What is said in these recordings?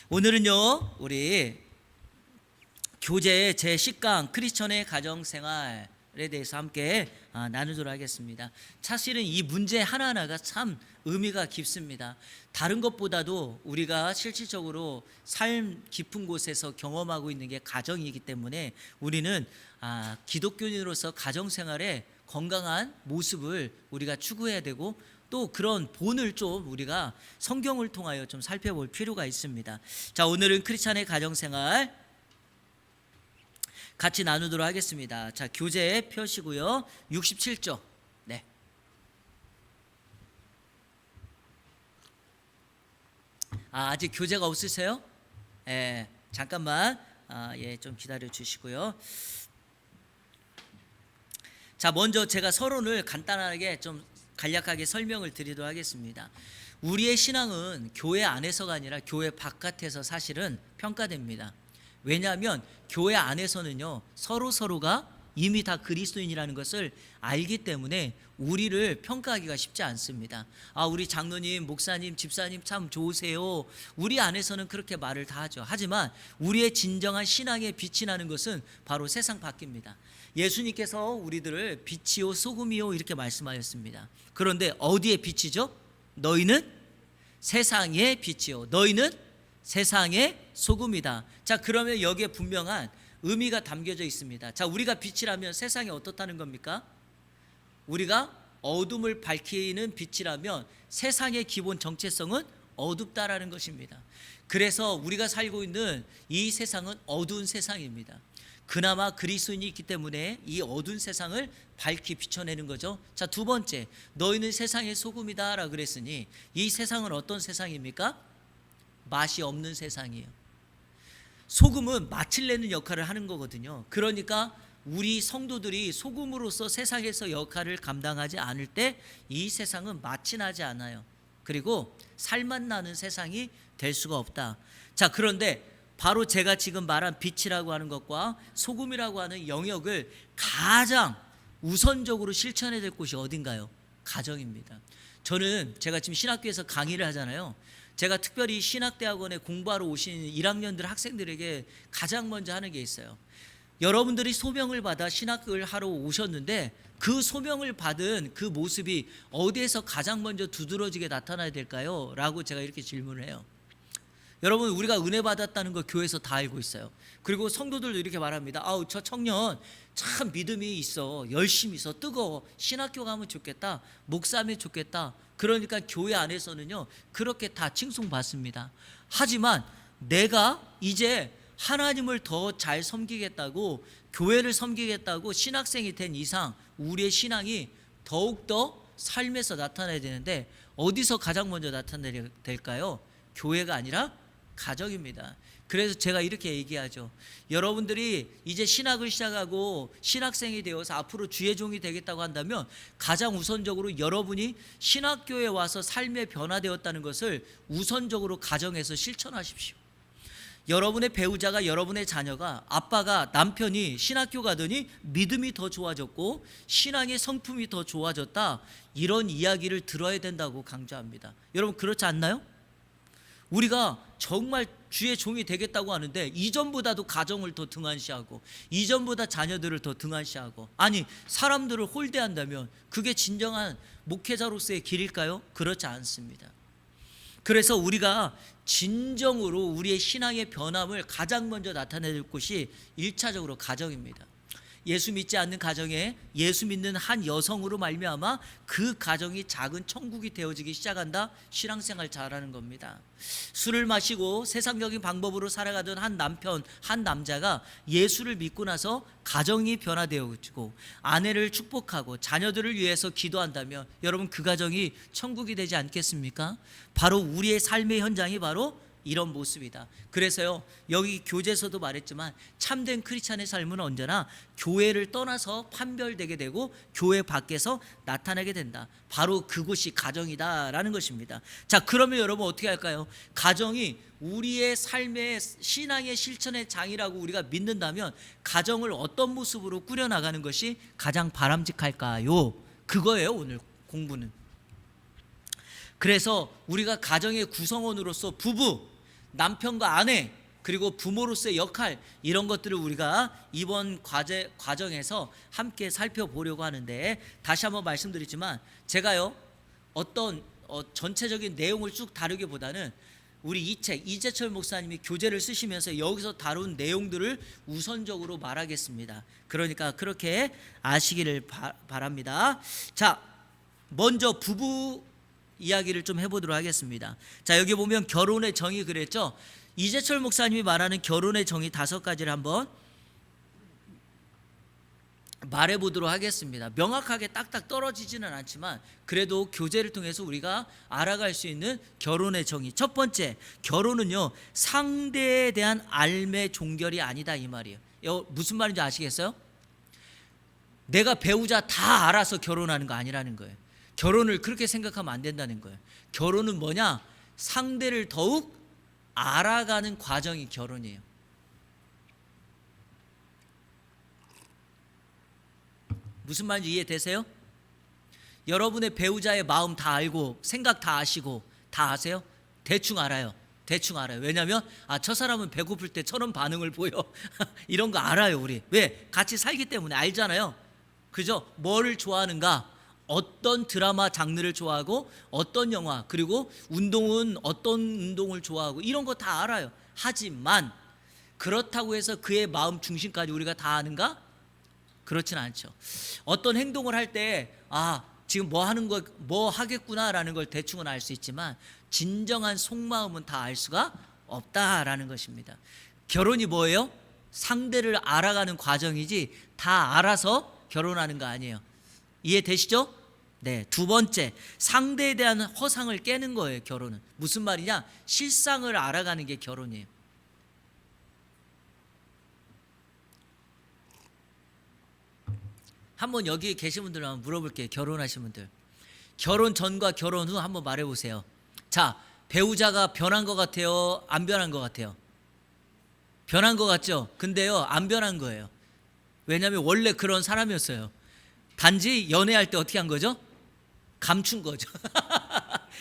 오늘은요, 우리 교재 제10강 크리스천의 가정생활에 대해서 함께 나누도록 하겠습니다. 사실은 이 문제 하나하나가 참 의미가 깊습니다. 다른 것보다도 우리가 실질적으로 삶 깊은 곳에서 경험하고 있는 게 가정이기 때문에 우리는 기독교인으로서 가정생활의 건강한 모습을 우리가 추구해야 되고, 또 그런 본을 좀 우리가 성경을 통하여 좀 살펴볼 필요가 있습니다. 자, 오늘은 크리스찬의 가정생활 같이 나누도록 하겠습니다. 자, 교재 펴시고요. 67쪽. 네. 아직 교재가 없으세요? 예, 잠깐만. 좀 기다려 주시고요. 자, 먼저 제가 서론을 간단하게 좀 간략하게 설명을 드리도록 하겠습니다. 우리의 신앙은 교회 안에서가 아니라 교회 바깥에서 사실은 평가됩니다. 왜냐하면 교회 안에서는요, 서로가 이미 다 그리스도인이라는 것을 알기 때문에 우리를 평가하기가 쉽지 않습니다. 우리 장로님, 목사님, 집사님 참 좋으세요. 우리 안에서는 그렇게 말을 다 하죠. 하지만 우리의 진정한 신앙의 빛이 나는 것은 바로 세상 밖입니다. 예수님께서 우리들을 빛이요 소금이요 이렇게 말씀하셨습니다. 그런데 어디에 빛이죠? 너희는 세상의 빛이요, 너희는 세상의 소금이다. 자, 그러면 여기에 분명한 의미가 담겨져 있습니다. 자, 우리가 빛이라면 세상이 어떻다는 겁니까? 우리가 어둠을 밝히는 빛이라면 세상의 기본 정체성은 어둡다라는 것입니다. 그래서 우리가 살고 있는 이 세상은 어두운 세상입니다. 그나마 그리스도인이 있기 때문에 이 어두운 세상을 밝히 비춰내는 거죠. 자, 두 번째, 너희는 세상의 소금이다 라고 그랬으니 이 세상은 어떤 세상입니까? 맛이 없는 세상이에요. 소금은 맛을 내는 역할을 하는 거거든요. 그러니까 우리 성도들이 소금으로서 세상에서 역할을 감당하지 않을 때 이 세상은 맛이 나지 않아요. 그리고 살맛 나는 세상이 될 수가 없다. 자, 그런데 바로 제가 지금 말한 빛이라고 하는 것과 소금이라고 하는 영역을 가장 우선적으로 실천해야 될 곳이 어딘가요? 가정입니다. 제가 지금 신학교에서 강의를 하잖아요. 제가 특별히 신학대학원에 공부하러 오신 1학년들 학생들에게 가장 먼저 하는 게 있어요. 여러분들이 소명을 받아 신학을 하러 오셨는데 그 소명을 받은 그 모습이 어디에서 가장 먼저 두드러지게 나타나야 될까요? 라고 제가 이렇게 질문을 해요. 여러분, 우리가 은혜 받았다는 거 교회에서 다 알고 있어요. 그리고 성도들도 이렇게 말합니다. 저 청년 참 믿음이 있어, 열심히 있어, 뜨거워, 신학교 가면 좋겠다, 목사면 좋겠다. 그러니까 교회 안에서는요 그렇게 다 칭송받습니다. 하지만 내가 이제 하나님을 더 잘 섬기겠다고, 교회를 섬기겠다고 신학생이 된 이상 우리의 신앙이 더욱더 삶에서 나타나야 되는데 어디서 가장 먼저 나타나야 될까요? 교회가 아니라 가정입니다. 그래서 제가 이렇게 얘기하죠. 여러분들이 이제 신학을 시작하고 신학생이 되어서 앞으로 주의 종이 되겠다고 한다면 가장 우선적으로 여러분이 신학교에 와서 삶의 변화되었다는 것을 우선적으로 가정에서 실천하십시오. 여러분의 배우자가, 여러분의 자녀가, 아빠가, 남편이 신학교 가더니 믿음이 더 좋아졌고 신앙의 성품이 더 좋아졌다, 이런 이야기를 들어야 된다고 강조합니다. 여러분, 그렇지 않나요? 우리가 정말 주의 종이 되겠다고 하는데 이전보다도 가정을 더 등한시하고 이전보다 자녀들을 더 등한시하고, 아니 사람들을 홀대한다면 그게 진정한 목회자로서의 길일까요? 그렇지 않습니다. 그래서 우리가 진정으로 우리의 신앙의 변함을 가장 먼저 나타낼 곳이 1차적으로 가정입니다. 예수 믿지 않는 가정에 예수 믿는 한 여성으로 말미암아 그 가정이 작은 천국이 되어지기 시작한다. 신앙생활 잘하는 겁니다. 술을 마시고 세상적인 방법으로 살아가던 한 남편, 한 남자가 예수를 믿고 나서 가정이 변화되어지고 아내를 축복하고 자녀들을 위해서 기도한다면 여러분, 그 가정이 천국이 되지 않겠습니까? 바로 우리의 삶의 현장이 바로 이런 모습이다. 그래서요, 여기 교재에서도 말했지만 참된 크리스찬의 삶은 언제나 교회를 떠나서 판별되게 되고 교회 밖에서 나타나게 된다. 바로 그곳이 가정이다라는 것입니다. 자, 그러면 여러분 어떻게 할까요? 가정이 우리의 삶의 신앙의 실천의 장이라고 우리가 믿는다면 가정을 어떤 모습으로 꾸려나가는 것이 가장 바람직할까요? 그거예요, 오늘 공부는. 그래서 우리가 가정의 구성원으로서 부부, 남편과 아내, 그리고 부모로서의 역할, 이런 것들을 우리가 이번 과정에서 함께 살펴보려고 하는데, 다시 한번 말씀드리지만 제가요 어떤 전체적인 내용을 쭉 다루기보다는 우리 이 책 이재철 목사님이 교재를 쓰시면서 여기서 다룬 내용들을 우선적으로 말하겠습니다. 그러니까 그렇게 아시기를 바랍니다. 자, 먼저 부부 이야기를 좀 해보도록 하겠습니다. 자, 여기 보면 결혼의 정의 그랬죠. 이재철 목사님이 말하는 결혼의 정의 5가지를 한번 말해보도록 하겠습니다. 명확하게 딱딱 떨어지지는 않지만 그래도 교재를 통해서 우리가 알아갈 수 있는 결혼의 정의. 첫 번째, 결혼은요 상대에 대한 알매 종결이 아니다, 이 말이에요. 무슨 말인지 아시겠어요? 내가 배우자 다 알아서 결혼하는 거 아니라는 거예요. 결혼을 그렇게 생각하면 안 된다는 거예요. 결혼은 뭐냐? 상대를 더욱 알아가는 과정이 결혼이에요. 무슨 말인지 이해되세요? 여러분의 배우자의 마음 다 알고 생각 다 아시고 다 아세요? 대충 알아요. 대충 알아요. 왜냐하면 저 사람은 배고플 때 저런 반응을 보여. 이런 거 알아요, 우리. 왜? 같이 살기 때문에 알잖아요. 그죠? 뭐를 좋아하는가? 어떤 드라마 장르를 좋아하고 어떤 영화, 그리고 운동은 어떤 운동을 좋아하고 이런 거 다 알아요. 하지만 그렇다고 해서 그의 마음 중심까지 우리가 다 아는가? 그렇진 않죠. 어떤 행동을 할 때 지금 뭐 하겠구나라는 걸 대충은 알 수 있지만 진정한 속마음은 다 알 수가 없다라는 것입니다. 결혼이 뭐예요? 상대를 알아가는 과정이지 다 알아서 결혼하는 거 아니에요. 이해되시죠? 네. 두 번째, 상대에 대한 허상을 깨는 거예요. 결혼은 무슨 말이냐? 실상을 알아가는 게 결혼이에요. 한번 여기 계신 분들 한번 물어볼게요. 결혼하신 분들, 결혼 전과 결혼 후 한번 말해보세요. 자, 배우자가 변한 것 같아요? 안 변한 것 같아요? 변한 것 같죠? 근데요 안 변한 거예요. 왜냐하면 원래 그런 사람이었어요. 단지 연애할 때 어떻게 한 거죠? 감춘 거죠.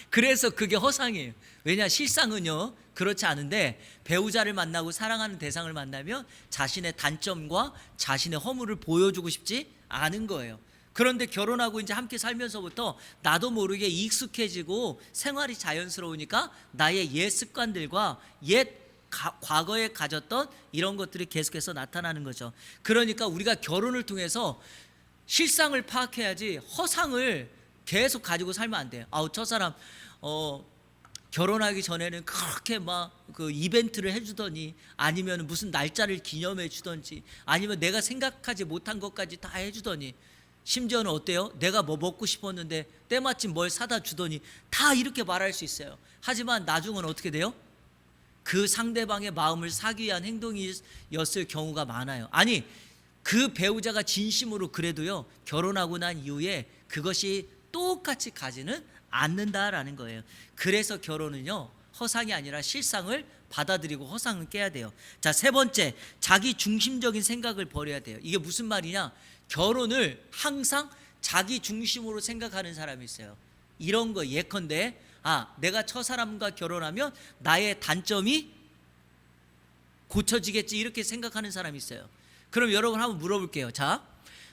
그래서 그게 허상이에요. 왜냐? 실상은요 그렇지 않은데 배우자를 만나고 사랑하는 대상을 만나면 자신의 단점과 자신의 허물을 보여주고 싶지 않은 거예요. 그런데 결혼하고 이제 함께 살면서부터 나도 모르게 익숙해지고 생활이 자연스러우니까 나의 옛 습관들과 과거에 가졌던 이런 것들이 계속해서 나타나는 거죠. 그러니까 우리가 결혼을 통해서 실상을 파악해야지 허상을 계속 가지고 살면 안 돼요. 저 사람 결혼하기 전에는 그렇게 막 그 이벤트를 해주더니, 아니면 무슨 날짜를 기념해 주던지, 아니면 내가 생각하지 못한 것까지 다 해주더니, 심지어는 어때요? 내가 뭐 먹고 싶었는데 때마침 뭘 사다 주더니, 다 이렇게 말할 수 있어요. 하지만 나중은 어떻게 돼요? 그 상대방의 마음을 사기 위한 행동이었을 경우가 많아요. 아니, 그 배우자가 진심으로 그래도요 결혼하고 난 이후에 그것이 똑같이 가지는 않는다라는 거예요. 그래서 결혼은요 허상이 아니라 실상을 받아들이고 허상을 깨야 돼요. 자, 세 번째, 자기 중심적인 생각을 버려야 돼요. 이게 무슨 말이냐? 결혼을 항상 자기 중심으로 생각하는 사람이 있어요. 이런 거 예컨대 내가 저 사람과 결혼하면 나의 단점이 고쳐지겠지, 이렇게 생각하는 사람이 있어요. 그럼 여러분 한번 물어볼게요. 자,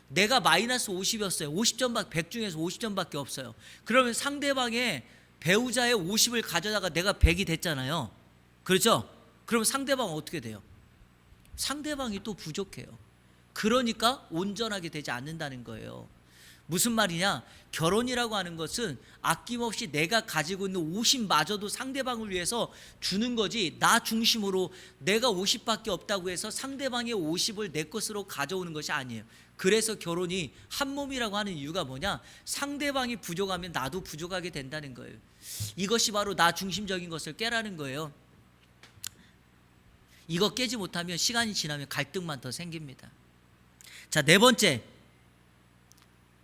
내가 마이너스 50이었어요. 50점 100 중에서 50점밖에 없어요. 그러면 상대방의 배우자의 50을 가져다가 내가 100이 됐잖아요. 그렇죠? 그럼 상대방은 어떻게 돼요? 상대방이 또 부족해요. 그러니까 온전하게 되지 않는다는 거예요. 무슨 말이냐? 결혼이라고 하는 것은 아낌없이 내가 가지고 있는 50마저도 상대방을 위해서 주는 거지, 나 중심으로 내가 50밖에 없다고 해서 상대방의 50을 내 것으로 가져오는 것이 아니에요. 그래서 결혼이 한 몸이라고 하는 이유가 뭐냐? 상대방이 부족하면 나도 부족하게 된다는 거예요. 이것이 바로 나 중심적인 것을 깨라는 거예요. 이거 깨지 못하면 시간이 지나면 갈등만 더 생깁니다. 자, 네 번째,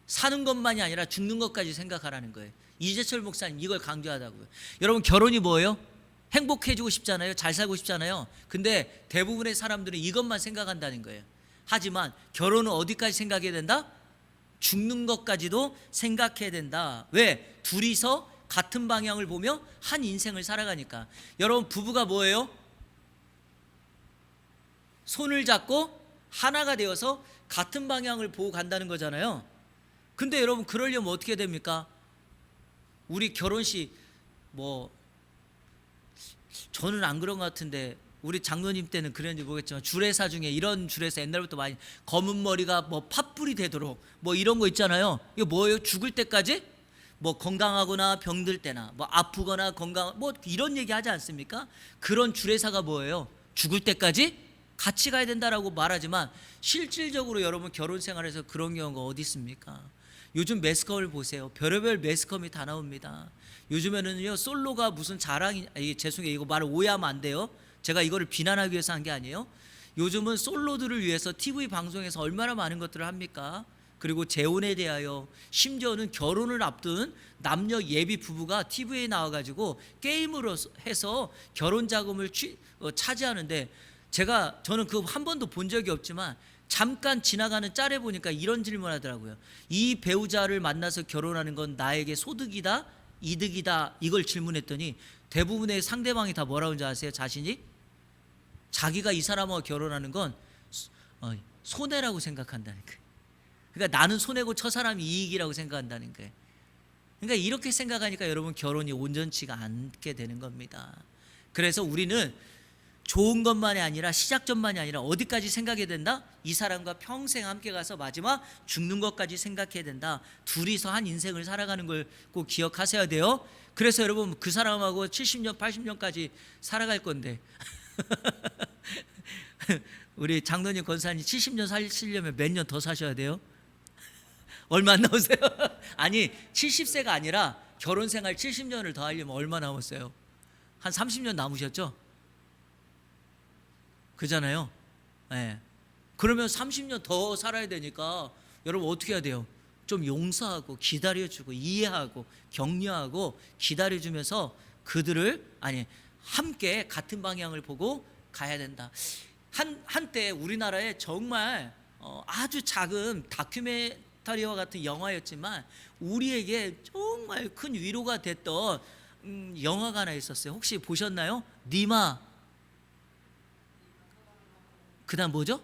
사는 것만이 아니라 죽는 것까지 생각하라는 거예요. 이재철 목사님 이걸 강조하다고요. 여러분, 결혼이 뭐예요? 행복해지고 싶잖아요. 잘 살고 싶잖아요. 근데 대부분의 사람들은 이것만 생각한다는 거예요. 하지만 결혼은 어디까지 생각해야 된다? 죽는 것까지도 생각해야 된다. 왜? 둘이서 같은 방향을 보며 한 인생을 살아가니까. 여러분, 부부가 뭐예요? 손을 잡고 하나가 되어서 같은 방향을 보고 간다는 거잖아요. 근데 여러분, 그러려면 어떻게 됩니까? 우리 결혼식 저는 안 그런 것 같은데 우리 장로님 때는 그랬는지 모르겠지만 주례사 중에 이런 주례사 옛날부터 많이, 검은 머리가 팥불이 되도록 이런 거 있잖아요. 이거 뭐예요? 죽을 때까지 건강하거나 병들 때나 아프거나 건강 이런 얘기 하지 않습니까? 그런 주례사가 뭐예요? 죽을 때까지 같이 가야 된다라고 말하지만 실질적으로 여러분 결혼 생활에서 그런 경우가 어디 있습니까? 요즘 매스컴을 보세요. 별의별 매스컴이 다 나옵니다. 요즘에는요, 솔로가 무슨 자랑이, 죄송해요, 이거 말을 오해하면 안 돼요. 제가 이거를 비난하기 위해서 한 게 아니에요. 요즘은 솔로들을 위해서 TV 방송에서 얼마나 많은 것들을 합니까? 그리고 재혼에 대하여, 심지어는 결혼을 앞둔 남녀 예비 부부가 TV에 나와가지고 게임으로 해서 결혼 자금을 차지하는데, 저는 그거 한 번도 본 적이 없지만 잠깐 지나가는 짤에 보니까 이런 질문 하더라고요. 이 배우자를 만나서 결혼하는 건 나에게 소득이다, 이득이다, 이걸 질문했더니 대부분의 상대방이 다 뭐라고 하는지 아세요? 자신이? 자기가 이 사람하고 결혼하는 건 손해라고 생각한다는 거예요. 그러니까 나는 손해고 저 사람이 이익이라고 생각한다는 거예요. 그러니까 이렇게 생각하니까 여러분 결혼이 온전치가 않게 되는 겁니다. 그래서 우리는 좋은 것만이 아니라, 시작점만이 아니라 어디까지 생각해야 된다? 이 사람과 평생 함께 가서 마지막 죽는 것까지 생각해야 된다. 둘이서 한 인생을 살아가는 걸 꼭 기억하셔야 돼요. 그래서 여러분, 그 사람하고 70년 80년까지 살아갈 건데 우리 장로님 권사님 70년 사시려면 몇 년 더 사셔야 돼요? 얼마 안 남으세요? 아니, 70세가 아니라 결혼 생활 70년을 더 하려면 얼마 남았어요? 한 30년 남으셨죠? 그잖아요. 네. 그러면 30년 더 살아야 되니까 여러분 어떻게 해야 돼요? 좀 용서하고 기다려주고 이해하고 격려하고 기다려주면서 그들을 함께 같은 방향을 보고 가야 된다. 한때 우리나라에 정말 아주 작은 다큐멘터리와 같은 영화였지만 우리에게 정말 큰 위로가 됐던 영화가 하나 있었어요. 혹시 보셨나요? 니마. 그 다음 뭐죠?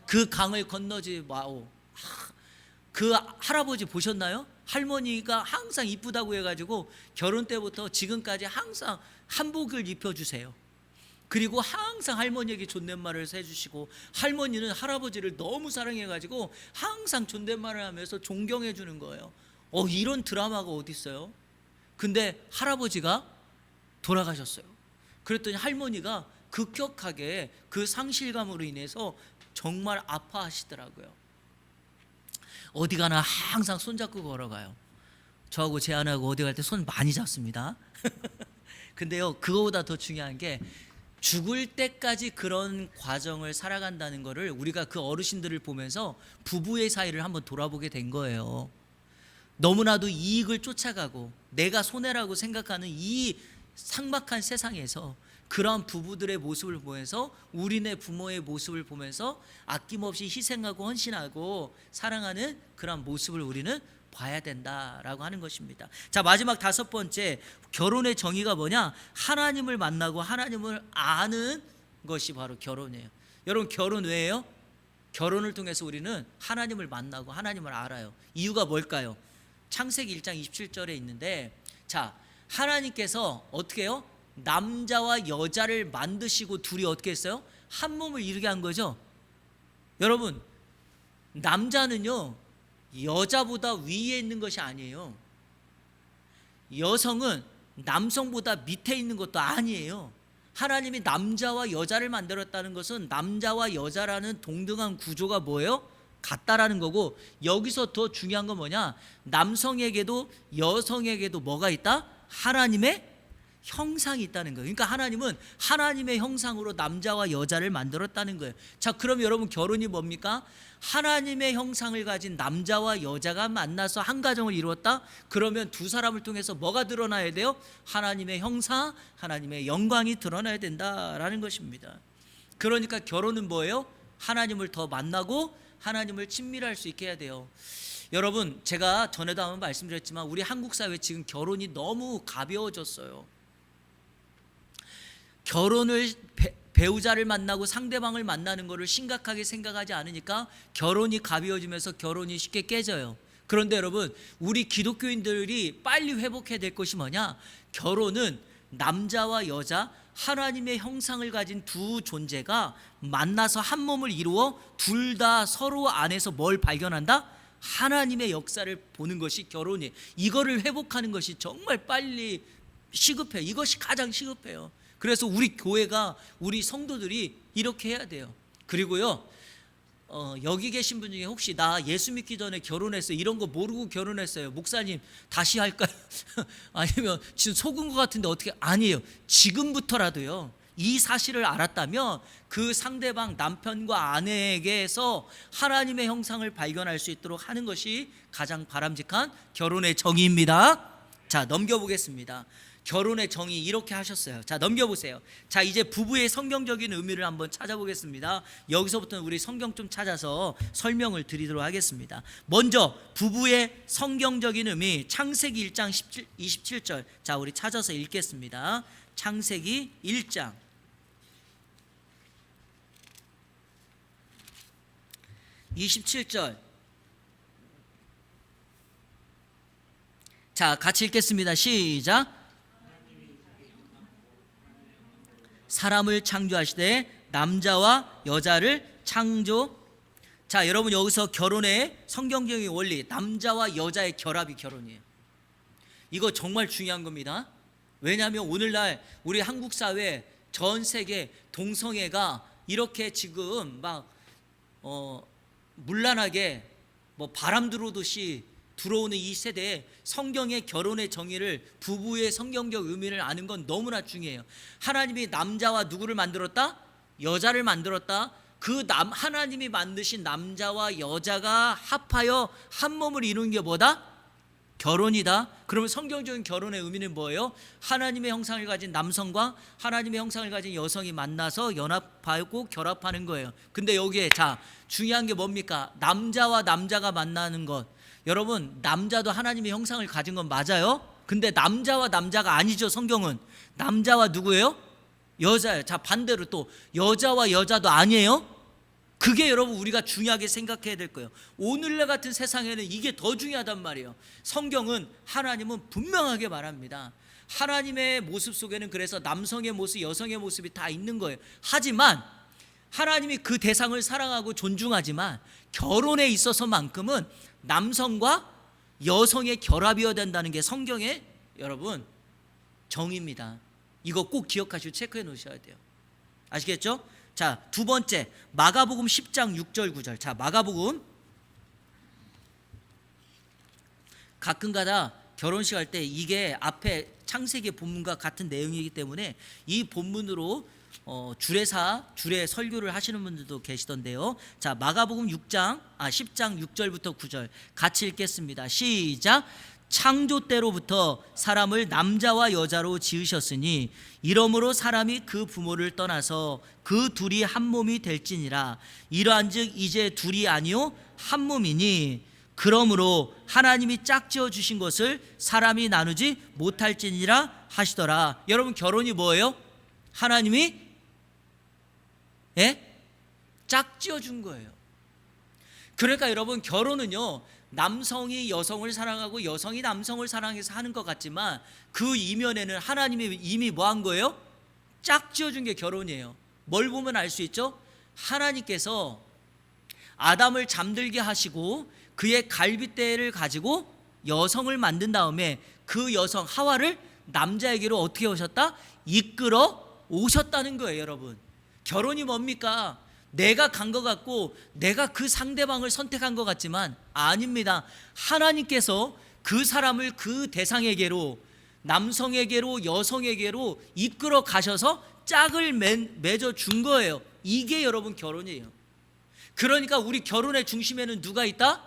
그 강을 건너지 마오. 그 할아버지 보셨나요? 할머니가 항상 이쁘다고 해가지고 결혼 때부터 지금까지 항상 한복을 입혀주세요. 그리고 항상 할머니에게 존댓말을 해주시고, 할머니는 할아버지를 너무 사랑해가지고 항상 존댓말을 하면서 존경해 주는 거예요. 이런 드라마가 어디 있어요? 근데 할아버지가 돌아가셨어요. 그랬더니 할머니가 급격하게 그 상실감으로 인해서 정말 아파하시더라고요. 어디 가나 항상 손잡고 걸어가요. 저하고 제 아내하고 어디 갈 때 손 많이 잡습니다. 근데요, 그거보다 더 중요한 게 죽을 때까지 그런 과정을 살아간다는 거를 우리가 그 어르신들을 보면서 부부의 사이를 한번 돌아보게 된 거예요. 너무나도 이익을 쫓아가고 내가 손해라고 생각하는 이 삭막한 세상에서 그러한 부부들의 모습을 보면서, 우리네 부모의 모습을 보면서 아낌없이 희생하고 헌신하고 사랑하는 그러한 모습을 우리는 봐야 된다라고 하는 것입니다. 자, 마지막 5번째, 결혼의 정의가 뭐냐? 하나님을 만나고 하나님을 아는 것이 바로 결혼이에요. 여러분, 결혼 왜예요? 결혼을 통해서 우리는 하나님을 만나고 하나님을 알아요. 이유가 뭘까요? 창세기 1장 27절에 있는데, 자, 하나님께서 어떻게 해요? 남자와 여자를 만드시고 둘이 어떻게 했어요? 한 몸을 이루게 한 거죠. 여러분, 남자는요 여자보다 위에 있는 것이 아니에요. 여성은 남성보다 밑에 있는 것도 아니에요. 하나님이 남자와 여자를 만들었다는 것은 남자와 여자라는 동등한 구조가 뭐예요? 같다라는 거고, 여기서 더 중요한 건 뭐냐? 남성에게도 여성에게도 뭐가 있다? 하나님의 형상이 있다는 거예요. 그러니까 하나님은 하나님의 형상으로 남자와 여자를 만들었다는 거예요. 자, 그럼 여러분, 결혼이 뭡니까? 하나님의 형상을 가진 남자와 여자가 만나서 한 가정을 이루었다? 그러면 두 사람을 통해서 뭐가 드러나야 돼요? 하나님의 형상, 하나님의 영광이 드러나야 된다라는 것입니다. 그러니까 결혼은 뭐예요? 하나님을 더 만나고 하나님을 친밀할 수 있게 해야 돼요. 여러분, 제가 전에도 한번 말씀드렸지만 우리 한국 사회 지금 결혼이 너무 가벼워졌어요. 결혼을 배우자를 만나고 상대방을 만나는 것을 심각하게 생각하지 않으니까 결혼이 가벼워지면서 결혼이 쉽게 깨져요. 그런데 여러분, 우리 기독교인들이 빨리 회복해야 될 것이 뭐냐? 결혼은 남자와 여자 하나님의 형상을 가진 두 존재가 만나서 한 몸을 이루어 둘 다 서로 안에서 뭘 발견한다? 하나님의 역사를 보는 것이 결혼이에요. 이거를 회복하는 것이 정말 빨리 시급해요. 이것이 가장 시급해요. 그래서 우리 교회가, 우리 성도들이 이렇게 해야 돼요. 그리고요, 여기 계신 분 중에 혹시 나 예수 믿기 전에 결혼했어요, 이런 거 모르고 결혼했어요, 목사님 다시 할까요? 아니면 지금 속은 것 같은데 어떻게? 아니에요. 지금부터라도요, 이 사실을 알았다면 그 상대방 남편과 아내에게서 하나님의 형상을 발견할 수 있도록 하는 것이 가장 바람직한 결혼의 정의입니다. 자, 넘겨보겠습니다. 결혼의 정의 이렇게 하셨어요. 자, 넘겨보세요. 자, 이제 부부의 성경적인 의미를 한번 찾아보겠습니다. 여기서부터는 우리 성경 좀 찾아서 설명을 드리도록 하겠습니다. 먼저 부부의 성경적인 의미, 창세기 1장 27절. 자, 우리 찾아서 읽겠습니다. 창세기 1장 27절. 자, 같이 읽겠습니다. 시작. 사람을 창조하시되 남자와 여자를 창조. 자, 여러분, 여기서 결혼의 성경적인 원리, 남자와 여자의 결합이 결혼이에요. 이거 정말 중요한 겁니다. 왜냐하면 오늘날 우리 한국 사회, 전 세계 동성애가 이렇게 지금 막 문란하게 바람 들어오듯이 들어오는 이 세대에 성경의 결혼의 정의를, 부부의 성경적 의미를 아는 건 너무나 중요해요. 하나님이 남자와 누구를 만들었다? 여자를 만들었다. 그 하나님이 만드신 남자와 여자가 합하여 한 몸을 이루는 게 뭐다? 결혼이다. 그러면 성경적인 결혼의 의미는 뭐예요? 하나님의 형상을 가진 남성과 하나님의 형상을 가진 여성이 만나서 연합하고 결합하는 거예요. 근데 여기에 자, 중요한 게 뭡니까? 남자와 남자가 만나는 것. 여러분, 남자도 하나님의 형상을 가진 건 맞아요. 근데 남자와 남자가 아니죠. 성경은 남자와 누구예요? 여자예요. 자, 반대로 또 여자와 여자도 아니에요. 그게 여러분 우리가 중요하게 생각해야 될 거예요. 오늘날 같은 세상에는 이게 더 중요하단 말이에요. 성경은, 하나님은 분명하게 말합니다. 하나님의 모습 속에는 그래서 남성의 모습, 여성의 모습이 다 있는 거예요. 하지만 하나님이 그 대상을 사랑하고 존중하지만 결혼에 있어서만큼은 남성과 여성의 결합이어야 된다는 게 성경의 여러분 정의입니다. 이거 꼭 기억하시고 체크해 놓으셔야 돼요. 아시겠죠? 자, 두 번째, 마가복음 10장 6절 9절. 자, 마가복음, 가끔가다 결혼식 할 때 이게 앞에 창세기 본문과 같은 내용이기 때문에 이 본문으로 줄의 설교를 하시는 분들도 계시던데요. 자, 마가복음 10장 6절부터 9절 같이 읽겠습니다. 시작. 창조 때로부터 사람을 남자와 여자로 지으셨으니 이러므로 사람이 그 부모를 떠나서 그 둘이 한 몸이 될지니라. 이러한즉 이제 둘이 아니요 한 몸이니 그러므로 하나님이 짝지어 주신 것을 사람이 나누지 못할지니라 하시더라. 여러분, 결혼이 뭐예요? 하나님이 짝지어 준 거예요. 그러니까 여러분, 결혼은요, 남성이 여성을 사랑하고 여성이 남성을 사랑해서 하는 것 같지만 그 이면에는 하나님이 이미 뭐 한 거예요? 짝지어 준 게 결혼이에요. 뭘 보면 알 수 있죠? 하나님께서 아담을 잠들게 하시고 그의 갈빗대를 가지고 여성을 만든 다음에 그 여성 하와를 남자에게로 어떻게 오셨다? 이끌어 오셨다는 거예요. 여러분, 결혼이 뭡니까? 내가 간 것 같고 내가 그 상대방을 선택한 것 같지만 아닙니다. 하나님께서 그 사람을 그 대상에게로, 남성에게로 여성에게로 이끌어 가셔서 짝을 맺어 준 거예요. 이게 여러분 결혼이에요. 그러니까 우리 결혼의 중심에는 누가 있다?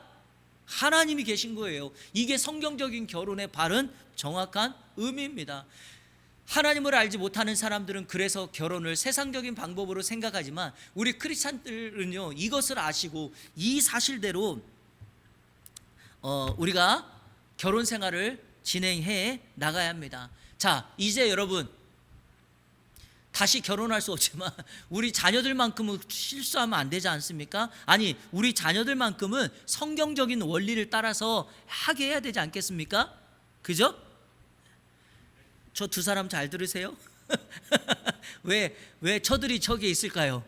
하나님이 계신 거예요. 이게 성경적인 결혼의 바른 정확한 의미입니다. 하나님을 알지 못하는 사람들은 그래서 결혼을 세상적인 방법으로 생각하지만 우리 크리스찬들은요, 이것을 아시고 이 사실대로 우리가 결혼 생활을 진행해 나가야 합니다. 자, 이제 여러분 다시 결혼할 수 없지만 우리 자녀들만큼은 실수하면 안 되지 않습니까? 아니, 우리 자녀들만큼은 성경적인 원리를 따라서 하게 해야 되지 않겠습니까? 그죠? 저 두 사람 잘 들으세요? 왜 저들이 저기에 있을까요?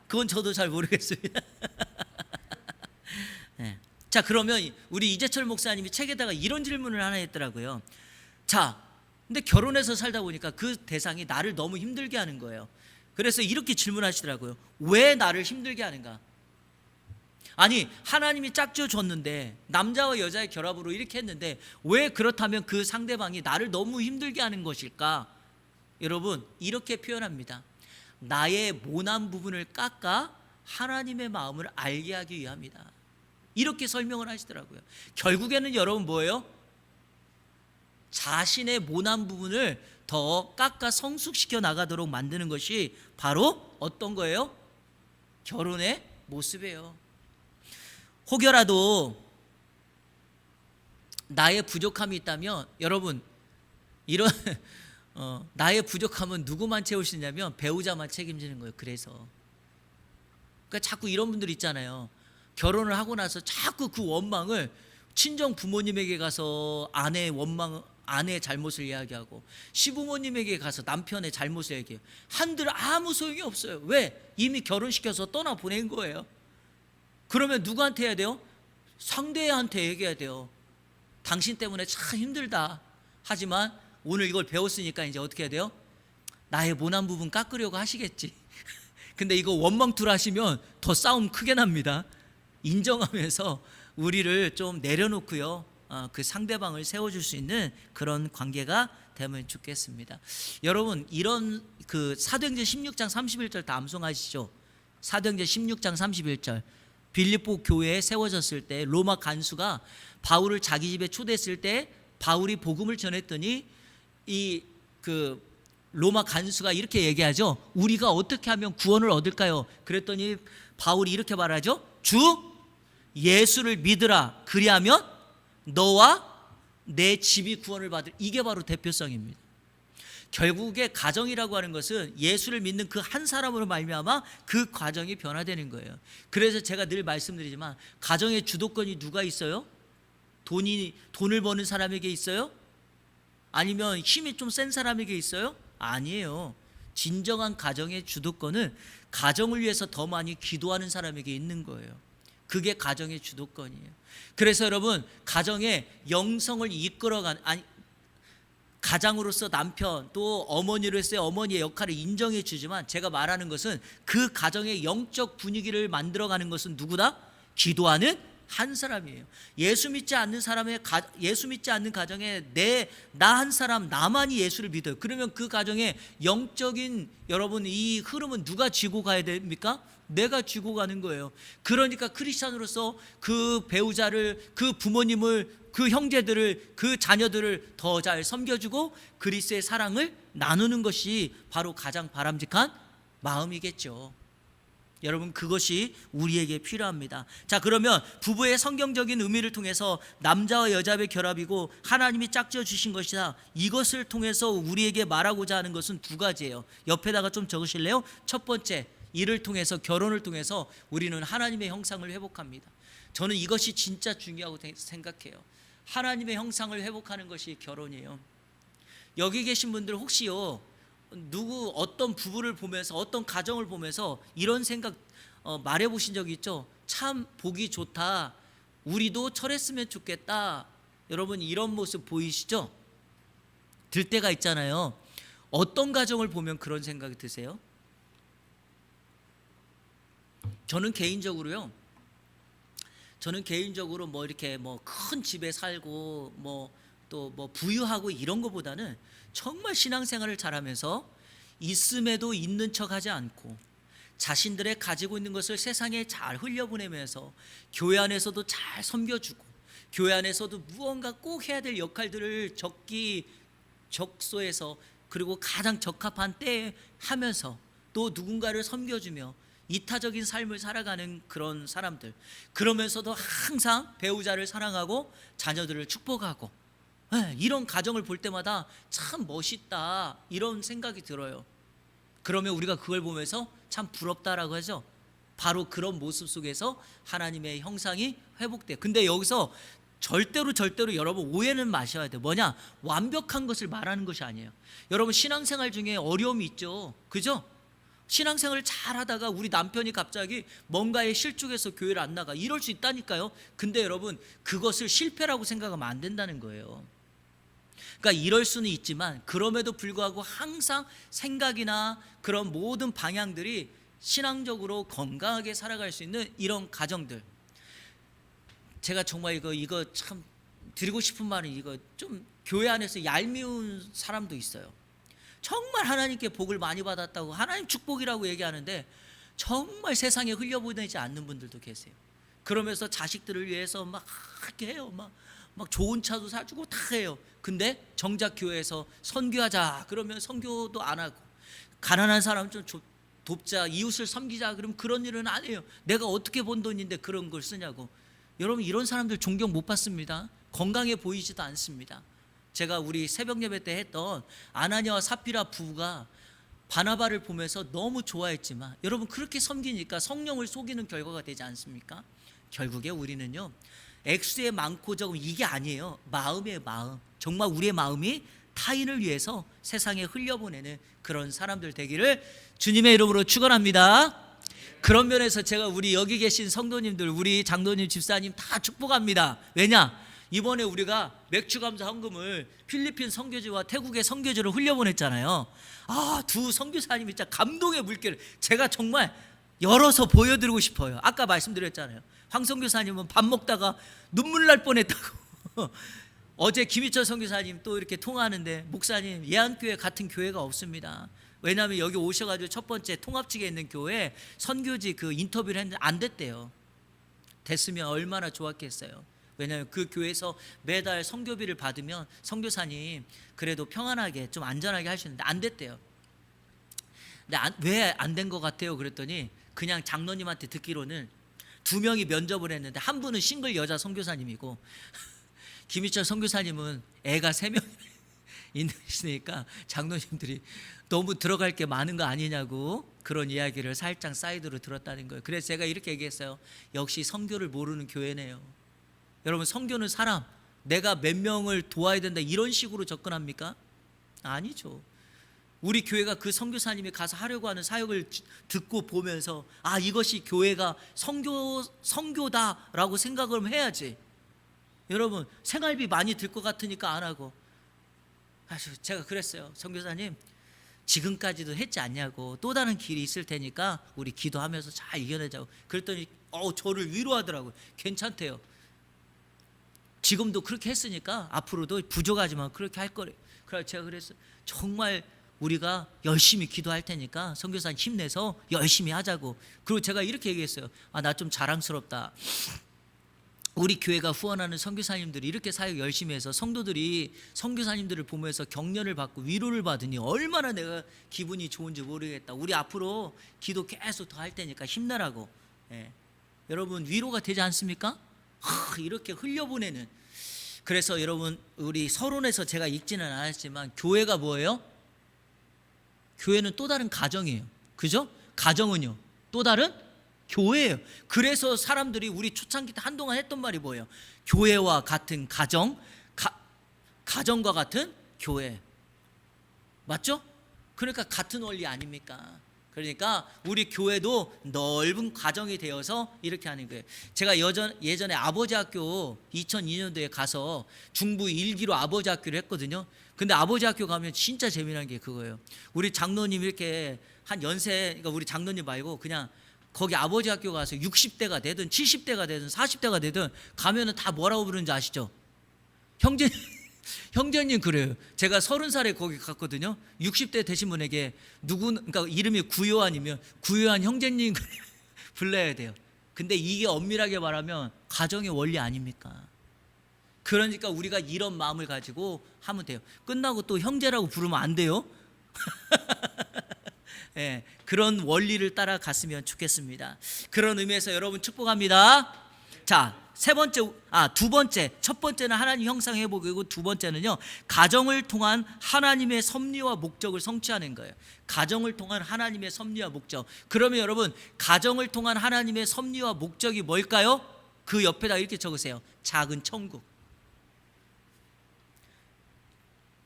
그건 저도 잘 모르겠습니다. 네. 자, 그러면 우리 이재철 목사님이 책에다가 이런 질문을 하나 했더라고요. 자, 근데 결혼해서 살다 보니까 그 대상이 나를 너무 힘들게 하는 거예요. 그래서 이렇게 질문하시더라고요. 왜 나를 힘들게 하는가? 아니, 하나님이 짝지어 줬는데 남자와 여자의 결합으로 이렇게 했는데 왜 그렇다면 그 상대방이 나를 너무 힘들게 하는 것일까? 여러분, 이렇게 표현합니다. 나의 모난 부분을 깎아 하나님의 마음을 알게 하기 위함이다. 이렇게 설명을 하시더라고요. 결국에는 여러분 뭐예요? 자신의 모난 부분을 더 깎아 성숙시켜 나가도록 만드는 것이 바로 어떤 거예요? 결혼의 모습이에요. 혹여라도 나의 부족함이 있다면 여러분, 이런 나의 부족함은 누구만 채울 수 있냐면 배우자만 책임지는 거예요. 그래서 그러니까 자꾸 이런 분들 있잖아요. 결혼을 하고 나서 자꾸 그 원망을 친정 부모님에게 가서 아내의 잘못을 이야기하고 시부모님에게 가서 남편의 잘못을 얘기해요. 한들 아무 소용이 없어요. 왜? 이미 결혼시켜서 떠나 보낸 거예요. 그러면 누구한테 해야 돼요? 상대한테 얘기해야 돼요. 당신 때문에 참 힘들다. 하지만 오늘 이걸 배웠으니까 이제 어떻게 해야 돼요? 나의 모난 부분 깎으려고 하시겠지. 근데 이거 원망투를 하시면 더 싸움 크게 납니다. 인정하면서 우리를 좀 내려놓고요, 그 상대방을 세워줄 수 있는 그런 관계가 되면 좋겠습니다. 여러분, 이런 그 사도행전 16장 31절 다 암송하시죠? 사도행전 16장 31절. 빌립보 교회에 세워졌을 때 로마 간수가 바울을 자기 집에 초대했을 때 바울이 복음을 전했더니 이 그 로마 간수가 이렇게 얘기하죠. 우리가 어떻게 하면 구원을 얻을까요? 그랬더니 바울이 이렇게 말하죠. 주 예수를 믿으라. 그리하면 너와 내 집이 구원을 받을. 이게 바로 대표성입니다. 결국에 가정이라고 하는 것은 예수를 믿는 그 한 사람으로 말미암아 그 과정이 변화되는 거예요. 그래서 제가 늘 말씀드리지만 가정의 주도권이 누가 있어요? 돈을 버는 사람에게 있어요? 아니면 힘이 좀 센 사람에게 있어요? 아니에요. 진정한 가정의 주도권은 가정을 위해서 더 많이 기도하는 사람에게 있는 거예요. 그게 가정의 주도권이에요. 그래서 여러분, 가정의 영성을 이끌어가는, 가장으로서 남편 또 어머니로서의 어머니의 역할을 인정해 주지만 제가 말하는 것은 그 가정의 영적 분위기를 만들어가는 것은 누구다? 기도하는 한 사람이에요. 예수 믿지 않는 가정에 나 한 사람, 나만이 예수를 믿어요. 그러면 그 가정의 영적인 여러분 이 흐름은 누가 쥐고 가야 됩니까? 내가 쥐고 가는 거예요. 그러니까 크리스찬으로서 그 배우자를, 그 부모님을, 그 형제들을, 그 자녀들을 더 잘 섬겨주고 그리스도의 사랑을 나누는 것이 바로 가장 바람직한 마음이겠죠. 여러분, 그것이 우리에게 필요합니다. 자, 그러면 부부의 성경적인 의미를 통해서 남자와 여자의 결합이고 하나님이 짝지어 주신 것이다. 이것을 통해서 우리에게 말하고자 하는 것은 두 가지예요. 옆에다가 좀 적으실래요? 첫 번째, 이를 통해서, 결혼을 통해서 우리는 하나님의 형상을 회복합니다. 저는 이것이 진짜 중요하고 생각해요. 하나님의 형상을 회복하는 것이 결혼이에요. 여기 계신 분들 혹시요, 어떤 부부를 보면서, 어떤 가정을 보면서 이런 생각 말해 보신 적이 있죠? 참 보기 좋다. 우리도 철했으면 좋겠다. 여러분, 이런 모습 보이시죠? 들 때가 있잖아요. 어떤 가정을 보면 그런 생각이 드세요? 저는 개인적으로 뭐 이렇게 뭐 큰 집에 살고 또 부유하고 이런 것보다는 정말 신앙생활을 잘하면서 있음에도 있는 척하지 않고 자신들의 가지고 있는 것을 세상에 잘 흘려보내면서 교회 안에서도 잘 섬겨주고 교회 안에서도 무언가 꼭 해야 될 역할들을 적소해서 그리고 가장 적합한 때에 하면서 또 누군가를 섬겨주며 이타적인 삶을 살아가는 그런 사람들, 그러면서도 항상 배우자를 사랑하고 자녀들을 축복하고, 이런 가정을 볼 때마다 참 멋있다 이런 생각이 들어요. 그러면 우리가 그걸 보면서 참 부럽다라고 하죠. 바로 그런 모습 속에서 하나님의 형상이 회복돼요. 근데 여기서 절대로 여러분 오해는 마셔야 돼요. 뭐냐? 완벽한 것을 말하는 것이 아니에요. 여러분 신앙생활 중에 어려움이 있죠. 그죠? 신앙생활을 잘 하다가 우리 남편이 갑자기 뭔가에 실족해서 교회를 안 나가, 이럴 수 있다니까요. 근데 여러분 그것을 실패라고 생각하면 안 된다는 거예요. 그러니까 이럴 수는 있지만 그럼에도 불구하고 항상 생각이나 그런 모든 방향들이 신앙적으로 건강하게 살아갈 수 있는 이런 가정들, 제가 정말 이거 참 드리고 싶은 말은, 이거 좀 교회 안에서 얄미운 사람도 있어요. 정말 하나님께 복을 많이 받았다고 하나님 축복이라고 얘기하는데 정말 세상에 흘려보내지 않는 분들도 계세요. 그러면서 자식들을 위해서 막 이렇게 해요. 막 좋은 차도 사주고 다 해요. 근데 정작 교회에서 선교하자 그러면 선교도 안 하고, 가난한 사람 좀 돕자, 이웃을 섬기자 그러면 그런 일은 안 해요. 내가 어떻게 번 돈인데 그런 걸 쓰냐고. 여러분 이런 사람들 존경 못 받습니다. 건강해 보이지도 않습니다. 제가 우리 새벽 예배 때 했던 아나니아와 삽비라 부부가 바나바를 보면서 너무 좋아했지만, 여러분 그렇게 섬기니까 성령을 속이는 결과가 되지 않습니까? 결국에 우리는요, 액수의 많고 적음 이게 아니에요. 마음이에요. 마음. 정말 우리의 마음이 타인을 위해서 세상에 흘려보내는 그런 사람들 되기를 주님의 이름으로 축원합니다. 그런 면에서 제가 우리 여기 계신 성도님들, 우리 장로님, 집사님 다 축복합니다. 왜냐? 이번에 우리가 맥주감사 헌금을 필리핀 선교지와 태국의 선교지로 흘려보냈잖아요. 두 선교사님이 진짜 감동의 물결을 제가 정말 열어서 보여드리고 싶어요. 아까 말씀드렸잖아요. 황 선교사님은 밥 먹다가 눈물 날 뻔했다고. 어제 김희철 선교사님 또 이렇게 통화하는데, 목사님 예안교회 같은 교회가 없습니다. 왜냐하면 여기 오셔가지고 첫 번째 통합직에 있는 교회 선교지 그 인터뷰를 했는데 안 됐대요. 됐으면 얼마나 좋았겠어요. 왜냐하면 그 교회에서 매달 선교비를 받으면 선교사님 그래도 평안하게 좀 안전하게 할 수 있는데 안 됐대요. 근데 왜 안 된 것 같아요? 그랬더니 그냥 장로님한테 듣기로는 2명이 면접을 했는데 한 분은 싱글 여자 선교사님이고 김희철 선교사님은 애가 3명 있으니까 장로님들이 너무 들어갈 게 많은 거 아니냐고 그런 이야기를 살짝 사이드로 들었다는 거예요. 그래서 제가 이렇게 얘기했어요. 역시 선교를 모르는 교회네요. 여러분 선교는 사람, 내가 몇 명을 도와야 된다 이런 식으로 접근합니까? 아니죠. 우리 교회가 그 선교사님이 가서 하려고 하는 사역을 듣고 보면서 이것이 교회가 선교다라고 생각을 해야지. 여러분 생활비 많이 들 것 같으니까 안 하고, 제가 그랬어요. 선교사님 지금까지도 했지 않냐고, 또 다른 길이 있을 테니까 우리 기도하면서 잘 이겨내자고. 그랬더니 저를 위로하더라고요. 괜찮대요. 지금도 그렇게 했으니까 앞으로도 부족하지만 그렇게 할 거래요. 그래서 제가 그랬어요. 정말 우리가 열심히 기도할 테니까 선교사님 힘내서 열심히 하자고. 그리고 제가 이렇게 얘기했어요. 나 좀 자랑스럽다. 우리 교회가 후원하는 선교사님들이 이렇게 사역 열심히 해서 성도들이 선교사님들을 보면서 격려를 받고 위로를 받으니 얼마나 내가 기분이 좋은지 모르겠다. 우리 앞으로 기도 계속 더 할 테니까 힘내라고. 여러분 위로가 되지 않습니까? 이렇게 흘려보내는. 그래서 여러분 우리 서론에서 제가 읽지는 않았지만 교회가 뭐예요? 교회는 또 다른 가정이에요. 그죠? 가정은요 또 다른 교회예요. 그래서 사람들이 우리 초창기 때 한동안 했던 말이 뭐예요? 교회와 같은 가정, 가정과 같은 교회. 맞죠? 그러니까 같은 원리 아닙니까? 그러니까 우리 교회도 넓은 가정이 되어서 이렇게 하는 거예요. 제가 예전에 아버지 학교 2002년도에 가서 중부 1기로 아버지 학교를 했거든요. 근데 아버지 학교 가면 진짜 재미난 게 그거예요. 우리 장로님 이렇게 한 연세, 그러니까 우리 장로님 말고 그냥 거기 아버지 학교 가서 60대가 되든 70대가 되든 40대가 되든 가면은 다 뭐라고 부르는지 아시죠? 형제님 그래요. 제가 30살에 거기 갔거든요. 60대 되신 분에게 그러니까 이름이 구요한이면 구요한 형제님 불러야 돼요. 근데 이게 엄밀하게 말하면 가정의 원리 아닙니까? 그러니까 우리가 이런 마음을 가지고 하면 돼요. 끝나고 또 형제라고 부르면 안 돼요. 예, 그런 원리를 따라갔으면 좋겠습니다. 그런 의미에서 여러분 축복합니다. 자, 두 번째, 첫 번째는 하나님 형상 회복이고, 두 번째는요, 가정을 통한 하나님의 섭리와 목적을 성취하는 거예요. 가정을 통한 하나님의 섭리와 목적. 그러면 여러분, 가정을 통한 하나님의 섭리와 목적이 뭘까요? 그 옆에다 이렇게 적으세요. 작은 천국.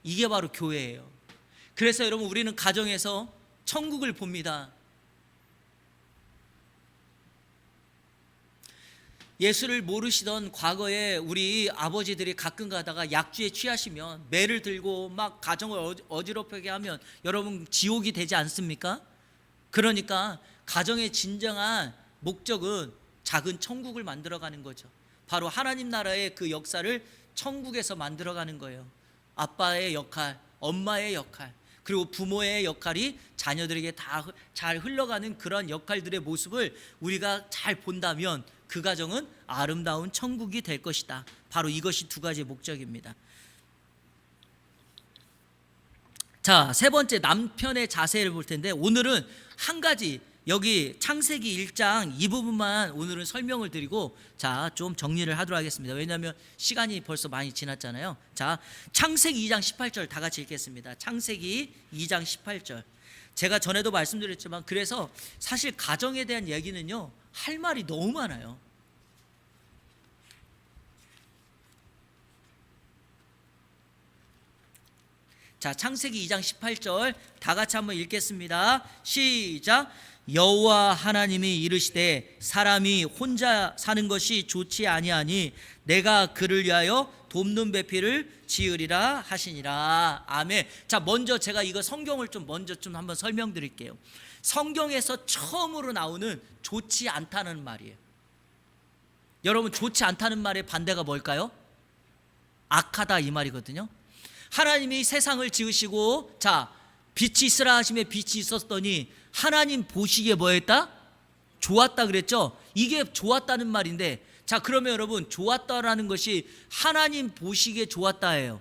이게 바로 교회예요. 그래서 여러분, 우리는 가정에서 천국을 봅니다. 예수를 모르시던 과거에 우리 아버지들이 가끔 가다가 약주에 취하시면 매를 들고 막 가정을 어지럽게 하면 여러분 지옥이 되지 않습니까? 그러니까 가정의 진정한 목적은 작은 천국을 만들어가는 거죠. 바로 하나님 나라의 그 역사를 천국에서 만들어가는 거예요. 아빠의 역할, 엄마의 역할, 그리고 부모의 역할이 자녀들에게 다 잘 흘러가는 그런 역할들의 모습을 우리가 잘 본다면 그 가정은 아름다운 천국이 될 것이다. 바로 이것이 두 가지 목적입니다. 자, 세 번째, 남편의 자세를 볼 텐데, 오늘은 한 가지, 여기 창세기 1장 이 부분만 오늘은 설명을 드리고, 자, 좀 정리를 하도록 하겠습니다. 왜냐하면 시간이 벌써 많이 지났잖아요. 자, 창세기 2장 18절 다 같이 읽겠습니다. 창세기 2장 18절. 제가 전에도 말씀드렸지만, 그래서 사실 가정에 대한 얘기는요, 할 말이 너무 많아요. 자, 창세기 2장 18절 다 같이 한번 읽겠습니다. 시작. 여호와 하나님이 이르시되 사람이 혼자 사는 것이 좋지 아니하니 내가 그를 위하여 돕는 배필을 지으리라 하시니라. 아멘. 자, 먼저 제가 이거 성경을 먼저 한번 설명드릴게요. 성경에서 처음으로 나오는 좋지 않다는 말이에요. 여러분, 좋지 않다는 말의 반대가 뭘까요? 악하다 이 말이거든요. 하나님이 세상을 지으시고, 자, 빛이 있으라 하심에 빛이 있었더니 하나님 보시기에 뭐했다? 좋았다 그랬죠? 이게 좋았다는 말인데, 자, 그러면 여러분, 좋았다라는 것이 하나님 보시기에 좋았다예요.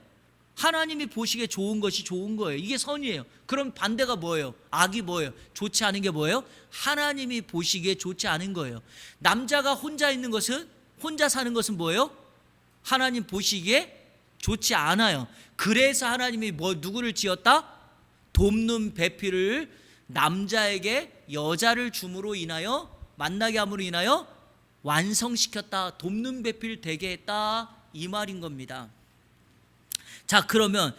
하나님이 보시기에 좋은 것이 좋은 거예요. 이게 선이에요. 그럼 반대가 뭐예요? 악이 뭐예요? 좋지 않은 게 뭐예요? 하나님이 보시기에 좋지 않은 거예요. 남자가 혼자 있는 것은, 혼자 사는 것은 뭐예요? 하나님 보시기에 좋지 않아요. 그래서 하나님이 누구를 지었다? 돕는 배필을 남자에게 여자를 줌으로 인하여, 만나게 함으로 인하여 완성시켰다. 돕는 배필 되게 했다 이 말인 겁니다. 자, 그러면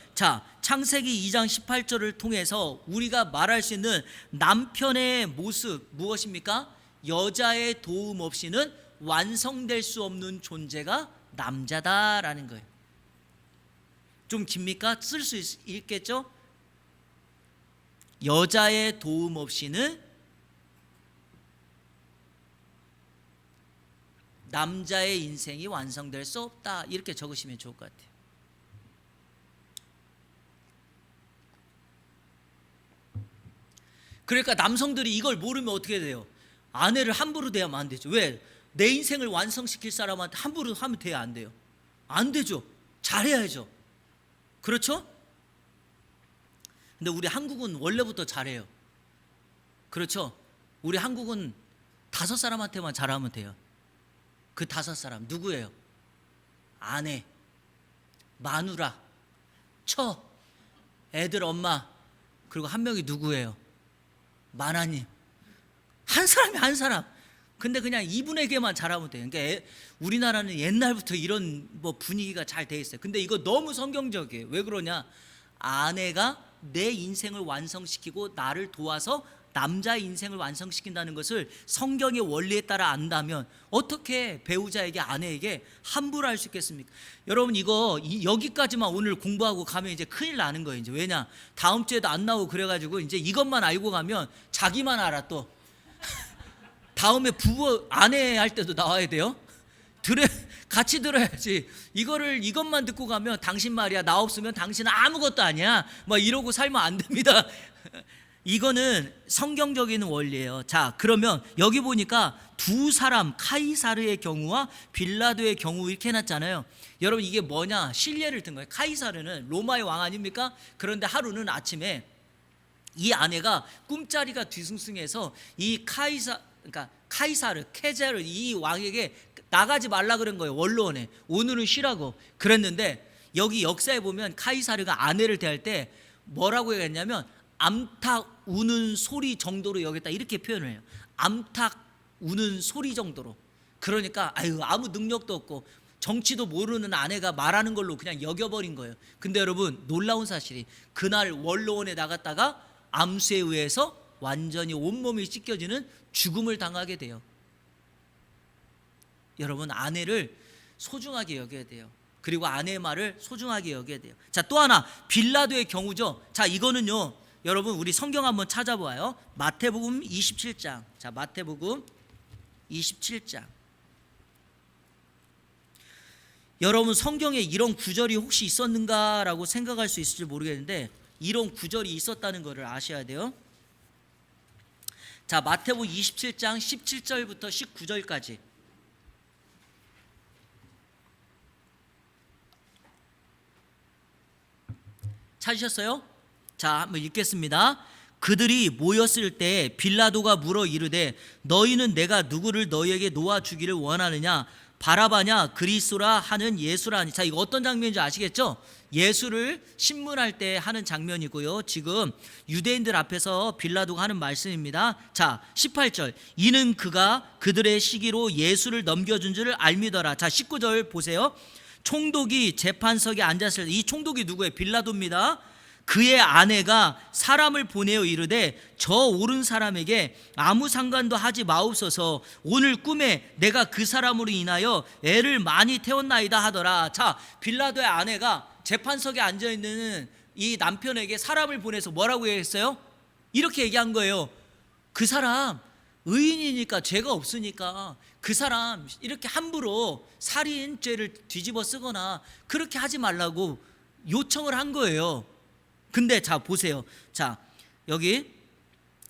창세기 2장 18절을 통해서 우리가 말할 수 있는 남편의 모습 무엇입니까? 여자의 도움 없이는 완성될 수 없는 존재가 남자다라는 거예요. 좀 깁니까? 쓸 수 있겠죠? 여자의 도움 없이는 남자의 인생이 완성될 수 없다. 이렇게 적으시면 좋을 것 같아요. 그러니까 남성들이 이걸 모르면 어떻게 돼요? 아내를 함부로 대하면 안 되죠. 왜? 내 인생을 완성시킬 사람한테 함부로 하면 돼야 안 돼요? 안 되죠. 잘해야죠. 그렇죠? 근데 우리 한국은 원래부터 잘해요. 그렇죠? 우리 한국은 5사람한테만 잘하면 돼요. 그 5사람 누구예요? 아내, 마누라, 처, 애들 엄마, 그리고 한 명이 누구예요? 마나님. 한 사람이 한 사람. 근데 그냥 이분에게만 잘하면 돼요. 그러니까 우리나라는 옛날부터 이런 분위기가 잘 돼 있어요. 근데 이거 너무 성경적이에요. 왜 그러냐? 아내가 내 인생을 완성시키고 나를 도와서 남자의 인생을 완성시킨다는 것을 성경의 원리에 따라 안다면 어떻게 배우자에게, 아내에게 함부로 할 수 있겠습니까? 여러분, 이거 여기까지만 오늘 공부하고 가면 이제 큰일 나는 거예요. 이제 왜냐? 다음 주에도 안 나오고 그래가지고 이제 이것만 알고 가면 자기만 알아. 또 다음에 부부 아내 할 때도 나와야 돼요. 같이 들어야지. 이것만 듣고 가면 당신 말이야, 나 없으면 당신은 아무것도 아니야, 이러고 살면 안 됩니다. 이거는 성경적인 원리예요. 자, 그러면 여기 보니까 두 사람, 카이사르의 경우와 빌라도의 경우 이렇게 해놨잖아요. 여러분, 이게 뭐냐? 실례를 든 거예요. 카이사르는 로마의 왕 아닙니까? 그런데 하루는 아침에 이 아내가 꿈자리가 뒤숭숭해서 이 그러니까 카이사르 케제르 이 왕에게 나가지 말라 그런 거예요. 원로원에 오늘은 쉬라고 그랬는데, 여기 역사에 보면 카이사르가 아내를 대할 때 뭐라고 얘기했냐면 암탉 우는 소리 정도로 여겼다, 이렇게 표현을 해요. 암탉 우는 소리 정도로. 그러니까 아유, 아무 능력도 없고 정치도 모르는 아내가 말하는 걸로 그냥 여겨버린 거예요. 근데 여러분, 놀라운 사실이 그날 원로원에 나갔다가 암수에 의해서 완전히 온몸이 찢겨지는 죽음을 당하게 돼요. 여러분, 아내를 소중하게 여겨야 돼요. 그리고 아내의 말을 소중하게 여겨야 돼요. 자, 또 하나 빌라도의 경우죠. 자, 이거는요, 여러분 우리 성경 한번 찾아봐요. 마태복음 27장. 자, 마태복음 27장. 여러분, 성경에 이런 구절이 혹시 있었는가라고 생각할 수 있을지 모르겠는데 이런 구절이 있었다는 것을 아셔야 돼요. 자, 마태복음 27장 17절부터 19절까지. 찾으셨어요? 자, 한번 읽겠습니다. 그들이 모였을 때 빌라도가 물어 이르되 너희는 내가 누구를 너희에게 놓아 주기를 원하느냐, 바라바냐 그리스도라 하는 예수라니. 자, 이거 어떤 장면인지 아시겠죠? 예수를 신문할 때 하는 장면이고요. 지금 유대인들 앞에서 빌라도가 하는 말씀입니다. 자, 18절. 이는 그가 그들의 시기로 예수를 넘겨준 줄을 알미더라. 자, 19절 보세요. 총독이 재판석에 앉았을 때, 이 총독이 누구예요? 빌라도입니다. 그의 아내가 사람을 보내어 이르되 저 오른 사람에게 아무 상관도 하지 마옵소서. 오늘 꿈에 내가 그 사람으로 인하여 애를 많이 태웠나이다 하더라. 자, 빌라도의 아내가 재판석에 앉아있는 이 남편에게 사람을 보내서 뭐라고 얘기했어요? 이렇게 얘기한 거예요. 그 사람 의인이니까, 죄가 없으니까 그 사람 이렇게 함부로 살인죄를 뒤집어 쓰거나 그렇게 하지 말라고 요청을 한 거예요. 근데 자, 보세요. 자, 여기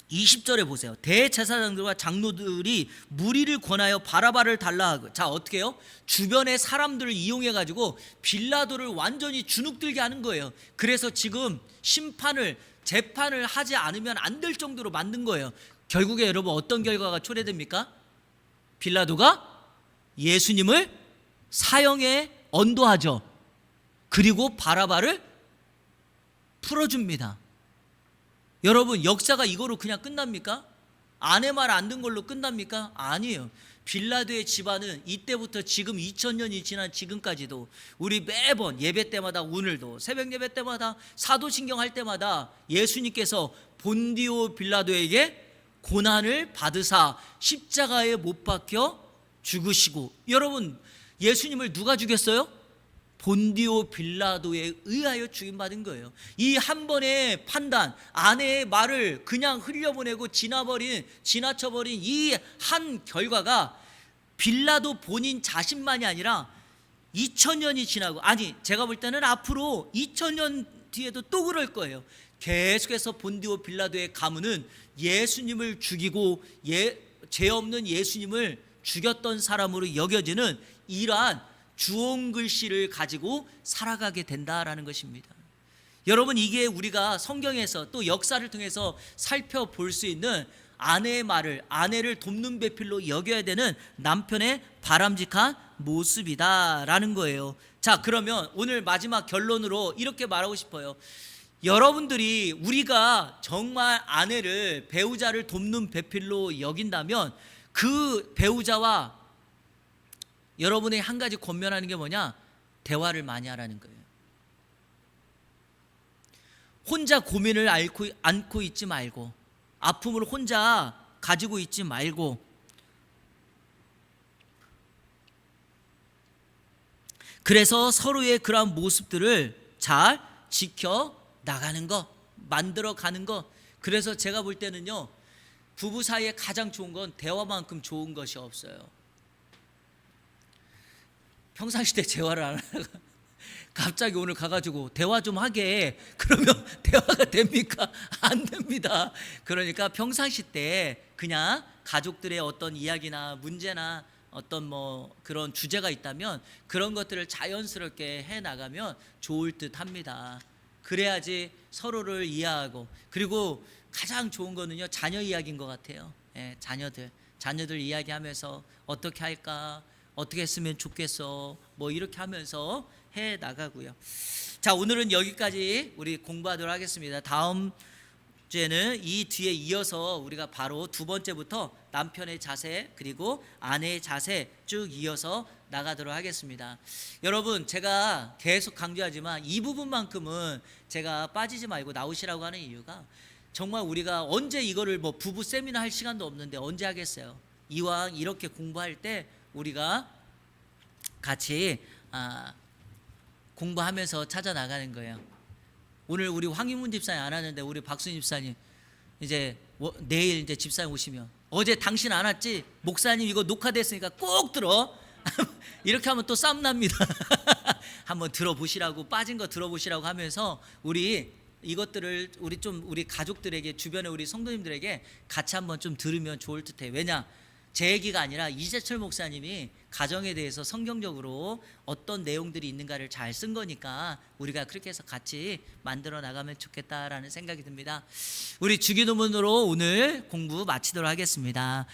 20절에 보세요. 대제사장들과 장로들이 무리를 권하여 바라바를 달라 하고. 자, 어떻게 해요? 주변의 사람들을 이용해 가지고 빌라도를 완전히 주눅들게 하는 거예요. 그래서 지금 재판을 하지 않으면 안 될 정도로 만든 거예요. 결국에 여러분 어떤 결과가 초래됩니까? 빌라도가 예수님을 사형에 언도하죠. 그리고 바라바를 풀어줍니다. 여러분, 역사가 이거로 그냥 끝납니까? 아내 말 안 듣는 걸로 끝납니까? 아니에요. 빌라도의 집안은 이때부터 지금 2000년이 지난 지금까지도 우리 매번 예배 때마다, 오늘도 새벽 예배 때마다, 사도신경 할 때마다 예수님께서 본디오 빌라도에게 고난을 받으사 십자가에 못 박혀 죽으시고, 여러분 예수님을 누가 죽였어요? 본디오 빌라도에 의하여 죽임받은 거예요. 이 한 번의 판단, 아내의 말을 그냥 흘려보내고 지나쳐버린 이 한 결과가 빌라도 본인 자신만이 아니라 2000년이 지나고, 아니 제가 볼 때는 앞으로 2000년 뒤에도 또 그럴 거예요. 계속해서 본디오 빌라도의 가문은 예수님을 죽이고 죄 없는 예수님을 죽였던 사람으로 여겨지는 이러한 주홍 글씨를 가지고 살아가게 된다라는 것입니다. 여러분, 이게 우리가 성경에서 또 역사를 통해서 살펴볼 수 있는 아내의 말을, 아내를 돕는 배필로 여겨야 되는 남편의 바람직한 모습이다라는 거예요. 자, 그러면 오늘 마지막 결론으로 이렇게 말하고 싶어요. 여러분들이, 우리가 정말 아내를, 배우자를 돕는 배필로 여긴다면 그 배우자와 여러분의 한 가지 권면하는 게 뭐냐? 대화를 많이 하라는 거예요. 혼자 고민을 안고 있지 말고, 아픔을 혼자 가지고 있지 말고, 그래서 서로의 그러한 모습들을 잘 지켜 나가는 거, 만들어 가는 거. 그래서 제가 볼 때는요, 부부 사이에 가장 좋은 건 대화만큼 좋은 것이 없어요. 평상시때 대화를 안 하다가 갑자기 오늘 가가지고 대화 좀 하게, 그러면 대화가 됩니까? 안 됩니다. 그러니까 평상시 때 그냥 가족들의 어떤 이야기나 문제나 어떤 뭐 그런 주제가 있다면 그런 것들을 자연스럽게 해 나가면 좋을 듯 합니다. 그래야지 서로를 이해하고, 그리고 가장 좋은 거는요, 자녀 이야기인 것 같아요. 예, 자녀들 이야기하면서 어떻게 할까, 어떻게 했으면 좋겠어, 뭐 이렇게 하면서 해 나가고요. 자, 오늘은 여기까지 우리 공부하도록 하겠습니다. 다음 주에는 이 뒤에 이어서 우리가 바로 두 번째부터 남편의 자세 그리고 아내의 자세 쭉 이어서 나가도록 하겠습니다. 여러분, 제가 계속 강조하지만 이 부분만큼은 제가 빠지지 말고 나오시라고 하는 이유가, 정말 우리가 언제 이거를 뭐 부부 세미나 할 시간도 없는데 언제 하겠어요. 이왕 이렇게 공부할 때 우리가 같이 공부하면서 찾아 나가는 거예요. 오늘 우리 황인문 집사님 안 하는데 우리 박순 집사님 이제 내일 이제 집사님 오시면, 어제 당신 안 왔지? 목사님 이거 녹화됐으니까 꼭 들어. 이렇게 하면 또 싸움 납니다. 한번 들어보시라고, 빠진 거 들어보시라고 하면서 우리 이것들을 우리 가족들에게, 주변에 우리 성도님들에게 같이 한번 좀 들으면 좋을 듯해. 왜냐? 제 얘기가 아니라 이재철 목사님이 가정에 대해서 성경적으로 어떤 내용들이 있는가를 잘 쓴 거니까 우리가 그렇게 해서 같이 만들어 나가면 좋겠다라는 생각이 듭니다. 우리 주기도문으로 오늘 공부 마치도록 하겠습니다.